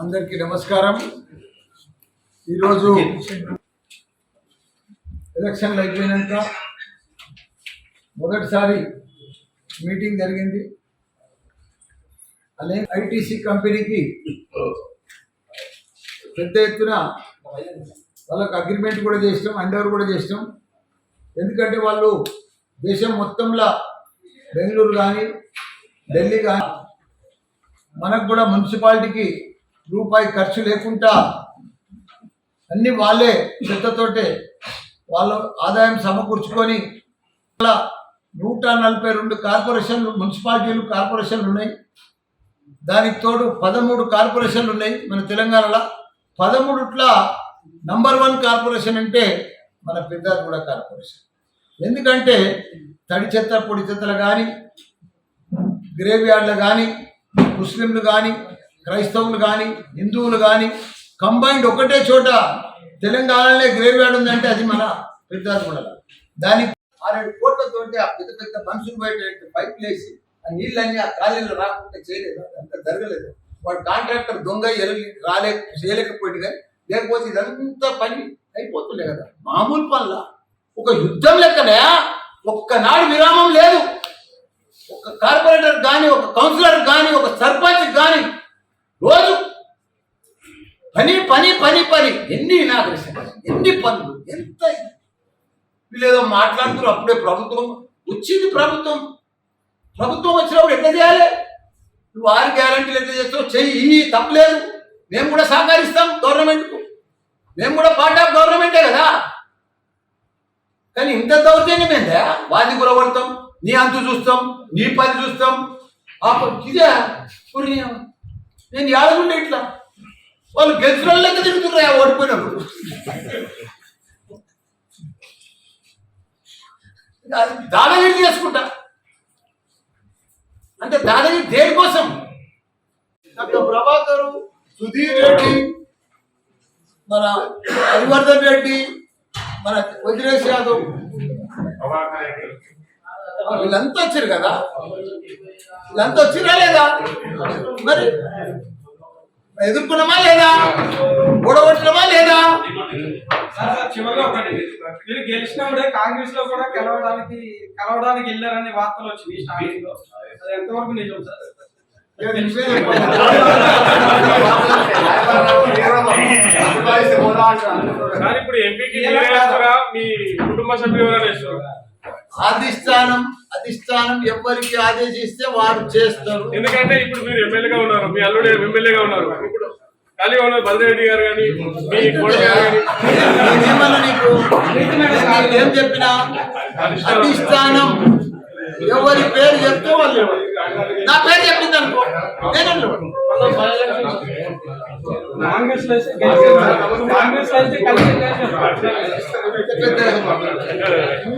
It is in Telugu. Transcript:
అందరికీ నమస్కారం। ఈరోజు ఎలక్షన్లు అయిపోయినాక మొదటిసారి మీటింగ్ జరిగింది। అలాగే ఐటీసీ కంపెనీకి పెద్ద ఎత్తున వాళ్ళకి అగ్రిమెంట్ కూడా చేసినాం, హ్యాండ్ కూడా చేసినాం। ఎందుకంటే వాళ్ళు దేశం మొత్తంలో బెంగళూరు కానీ ఢిల్లీ కానీ మనకు కూడా మున్సిపాలిటీకి రూపాయి ఖర్చు లేకుండా అన్ని వాళ్ళే చెత్తతోటే వాళ్ళు ఆదాయం సమకూర్చుకొని 142 కార్పొరేషన్లు మున్సిపాలిటీలు కార్పొరేషన్లు ఉన్నాయి। దానికి తోడు 13 కార్పొరేషన్లు ఉన్నాయి మన తెలంగాణలో। 13ట్లో నంబర్ 1 కార్పొరేషన్ అంటే మన పెద్దారగూడ కార్పొరేషన్। ఎందుకంటే తడి చెత్త పొడి చెత్తలు కానీ గ్రేవ్ యార్డ్లు కానీ ముస్లింలు కానీ క్రైస్తవులు కానీ హిందువులు కానీ కంబైన్డ్ ఒకటే చోట తెలంగాణలో గ్రేవ్ యార్డ్ ఉందంటే అది మన పెద్దారగూడలో। దానికి 6-7 కోట్లతోటి ఆ పెద్ద పెద్ద మనుషులు బయట పైపులు వేసి ఆ నీళ్ళన్నీ ఆ కాలేజీలో రాకుండా చేయలేదు, అంతా జరగలేదు। వాడు కాంట్రాక్టర్ దొంగ చేయలేకపోయింది, కానీ లేకపోతే ఇదంతా పని అయిపోతుండే కదా। మామూలు పనుల ఒక యుద్ధం లెక్కనే ఒక్కనాడు విరామం లేదు। ఒక కార్పొరేటర్ కానీ ఒక కౌన్సిలర్ కానీ ఒక సర్పంచ్ కానీ రోజు పని పని పని పని, ఎన్ని ఇనాగ్రేషన్, ఎన్ని పనులు, ఎంత వీళ్ళేదో మాట్లాడుతున్నారు। అప్పుడే ప్రభుత్వం వచ్చింది, ప్రభుత్వం వచ్చినప్పుడు ఎట్లా చేయాలి? నువ్వు 6 గ్యారంటీలు ఎట్లా చేస్తావు చెయ్యి, తప్పలేదు। మేము కూడా సహకరిస్తాం గవర్నమెంట్కు, మేము కూడా పార్ట్ ఆఫ్ గవర్నమెంటే కదా। కానీ ఇంత దౌర్జన్యమేందా? వాది గురపడతాం, నీ అంతు చూస్తాం, నీ పని చూస్తాం, ఇదే నేను యాదగుండే ఇట్లా వాళ్ళు గెలిచిన లెక్క తిరుగుతున్నా ఓడిపోయినప్పుడు। దాదాగిరి చేసుకుంటా అంటే దాదాగిరి దేనికోసం? డాక్టర్ ప్రభాకర్, సుధీర్ రెడ్డి, మన హరివర్ధన్ రెడ్డి, మన వజ్రేష్ యాదవ్ వీళ్ళంతా వచ్చారు కదా, వీళ్ళంతా వచ్చిరా లేదా? మరి ఎదుర్కొన్నామా లేదా? ఓడగొట్టడమా లేదా? చివరిగా ఒకటి, మీరు గెలిచినప్పుడే కాంగ్రెస్ లో కూడా కలవడానికి వెళ్ళారని వార్తలు వచ్చినాయి స్టార్టింగ్ లో, అది ఎంతవరకు నిజం సార్? ఇప్పుడు ఎంపీకి మీ కుటుంబ సభ్యులు ఎవరైనా అధిష్టానం ఎవరికి ఆదేశిస్తే వారు చేస్తారు। ఎందుకంటే ఇప్పుడు మీరు ఎమ్మెల్యేగా ఉన్నారు, మీ అల్లుడు ఎమ్మెల్యేగా ఉన్నారు, ఇప్పుడు ఖాళీగా ఉన్నారు బలరెడ్డి గారు కానీ మీ ఏం చెప్పినా అధిష్టానం ఎవరి పేరు చెప్తే వాళ్ళు, నా పేరు చెప్పింది అనుకో కాంగ్రెస్